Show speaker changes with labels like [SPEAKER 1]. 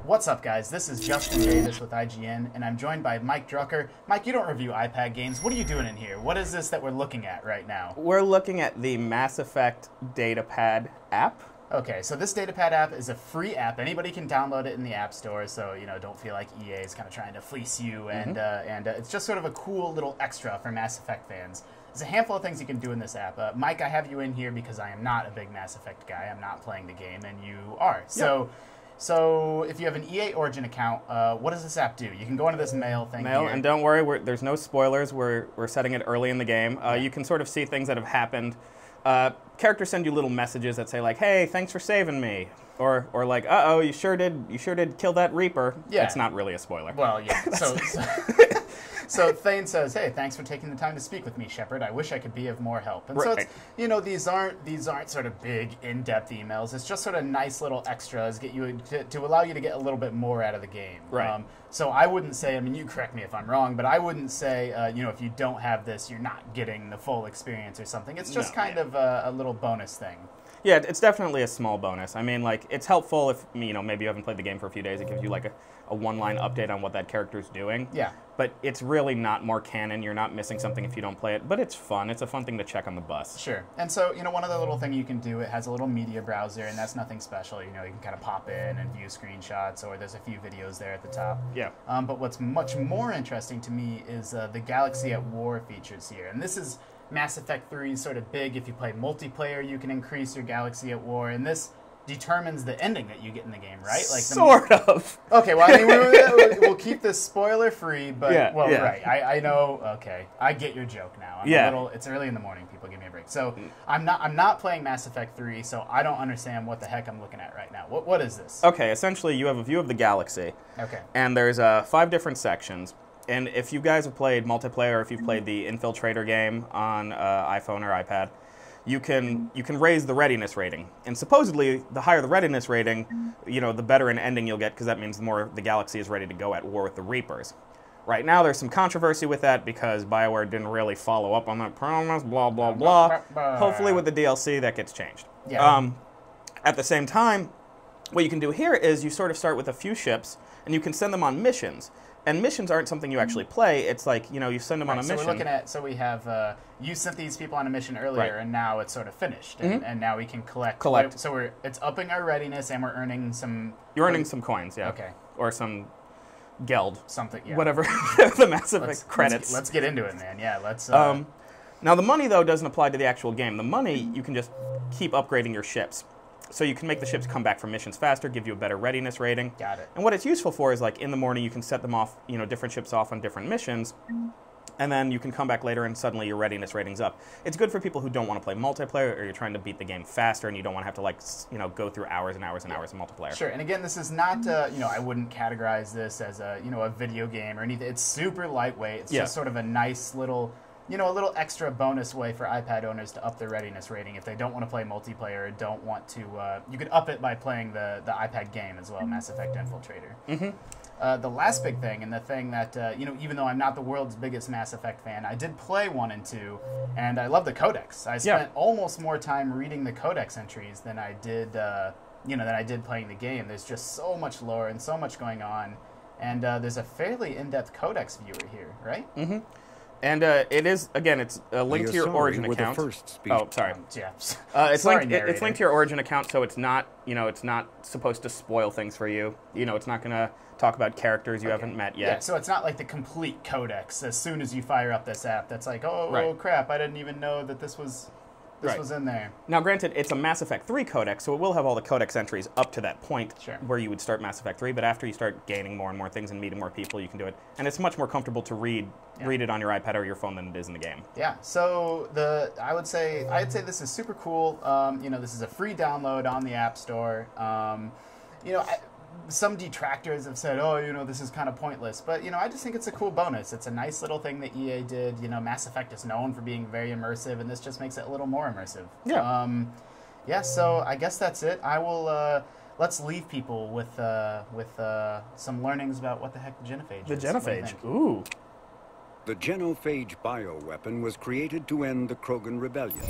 [SPEAKER 1] What's up, guys? This is Justin Davis with IGN, and I'm joined by Mike Drucker. Mike, you don't review iPad games. What are you doing in here? What is this that we're looking at right now?
[SPEAKER 2] We're looking at the Mass Effect Datapad app.
[SPEAKER 1] Okay, so this Datapad app is a free app. Anybody can download it in the App Store, so don't feel like EA is kind of trying to fleece you. And it's just sort of a cool little extra for Mass Effect fans. There's a handful of things you can do in this app. Mike, I have you in here because I am not a big Mass Effect guy. I'm not playing the game, and you are. So if you have an EA Origin account, what does this app do? You can go into this mail thing here.
[SPEAKER 2] And don't worry, there's no spoilers. We're setting it early in the game. You can sort of see things that have happened. Characters send you little messages that say like, "Hey, thanks for saving me," or like, "Uh-oh, you sure did kill that Reaper." Yeah, it's not really a spoiler.
[SPEAKER 1] Well, yeah. So Thane says, "Hey, thanks for taking the time to speak with me, Shepard. I wish I could be of more help." And so it's, these aren't sort of big, in-depth emails. It's just sort of nice little extras get you to allow you to get a little bit more out of the game.
[SPEAKER 2] Right.
[SPEAKER 1] So I wouldn't say, I mean, you correct me if I'm wrong, but I wouldn't say, if you don't have this, you're not getting the full experience or something. It's just kind of a little bonus thing.
[SPEAKER 2] Yeah, it's definitely a small bonus. I mean, like, it's helpful if, maybe you haven't played the game for a few days. It gives you, like, a one-line update on what that character's doing.
[SPEAKER 1] Yeah.
[SPEAKER 2] But it's really not more canon. You're not missing something if you don't play it. But it's fun. It's a fun thing to check on the bus.
[SPEAKER 1] Sure. And so, one other little thing you can do, it has a little media browser, and that's nothing special. You can kind of pop in and view screenshots, or there's a few videos there at the top.
[SPEAKER 2] Yeah.
[SPEAKER 1] But what's much more interesting to me is the Galaxy at War features here. And this is Mass Effect 3 is sort of big. If you play multiplayer, you can increase your Galaxy at War, and this determines the ending that you get in the game, right? Like
[SPEAKER 2] sort of.
[SPEAKER 1] Okay, well, I mean, we'll keep this spoiler-free, but, right. I know, okay. I get your joke now. It's early in the morning, people, give me a break. So, I'm not playing Mass Effect 3, so I don't understand what the heck I'm looking at right now. What is this?
[SPEAKER 2] Okay, essentially, you have a view of the galaxy. Okay. And there's 5 different sections. And if you guys have played multiplayer, or if you've played the Infiltrator game on iPhone or iPad, you can raise the readiness rating. And supposedly, the higher the readiness rating, the better an ending you'll get, because that means the more the galaxy is ready to go at war with the Reapers. Right now, there's some controversy with that, because BioWare didn't really follow up on that promise, blah, blah, blah. Hopefully, with the DLC, that gets changed. Yeah. At the same time, what you can do here is you sort of start with a few ships, and you can send them on missions. And missions aren't something you actually play. It's like, you send them on a mission.
[SPEAKER 1] So we're looking at, we have, you sent these people on a mission earlier, and now it's sort of finished. And now we can collect. So it's upping our readiness, and we're earning some...
[SPEAKER 2] You're earning some coins, yeah.
[SPEAKER 1] Okay.
[SPEAKER 2] Or some geld.
[SPEAKER 1] Something, yeah.
[SPEAKER 2] Whatever the Mass Effect credits.
[SPEAKER 1] Let's get into it, man. Yeah, let's...
[SPEAKER 2] Now, the money, though, doesn't apply to the actual game. The money, you can just keep upgrading your ships. So you can make the ships come back from missions faster, give you a better readiness rating.
[SPEAKER 1] Got it.
[SPEAKER 2] And what it's useful for is, like, in the morning you can set them off, different ships off on different missions, and then you can come back later and suddenly your readiness rating's up. It's good for people who don't want to play multiplayer, or you're trying to beat the game faster and you don't want to have to, like, go through hours and hours and hours of multiplayer.
[SPEAKER 1] Sure, and again, this is not, I wouldn't categorize this as a, a video game or anything. It's super lightweight. It's just sort of a nice little... a little extra bonus way for iPad owners to up their readiness rating if they don't want to play multiplayer or don't want to... you could up it by playing the iPad game as well, Mass Effect Infiltrator. The last big thing, and the thing that, even though I'm not the world's biggest Mass Effect fan, I did play 1 and 2, and I love the codex. I spent almost more time reading the codex entries than I did, playing the game. There's just so much lore and so much going on, and there's a fairly in-depth codex viewer here, right?
[SPEAKER 2] And it is, again, it's a link to your Origin account. Oh, sorry.
[SPEAKER 1] Yeah.
[SPEAKER 2] It's linked to your Origin account, so it's not, it's not supposed to spoil things for you. It's not going to talk about characters you haven't met yet.
[SPEAKER 1] Yeah, so it's not like the complete codex. As soon as you fire up this app, that's like, oh crap, I didn't even know that this was in there.
[SPEAKER 2] Now, granted, it's a Mass Effect 3 codex, so it will have all the codex entries up to that point where you would start Mass Effect 3, but after you start gaining more and more things and meeting more people, you can do it. And it's much more comfortable to read it on your iPad or your phone than it is in the game.
[SPEAKER 1] Yeah, so I'd say this is super cool. This is a free download on the App Store. Some detractors have said, this is kind of pointless. But, I just think it's a cool bonus. It's a nice little thing that EA did. Mass Effect is known for being very immersive, and this just makes it a little more immersive.
[SPEAKER 2] Yeah.
[SPEAKER 1] So I guess that's it. I will, let's leave people with some learnings about what the heck the genophage is.
[SPEAKER 2] The genophage, ooh.
[SPEAKER 3] The genophage bioweapon was created to end the Krogan rebellion.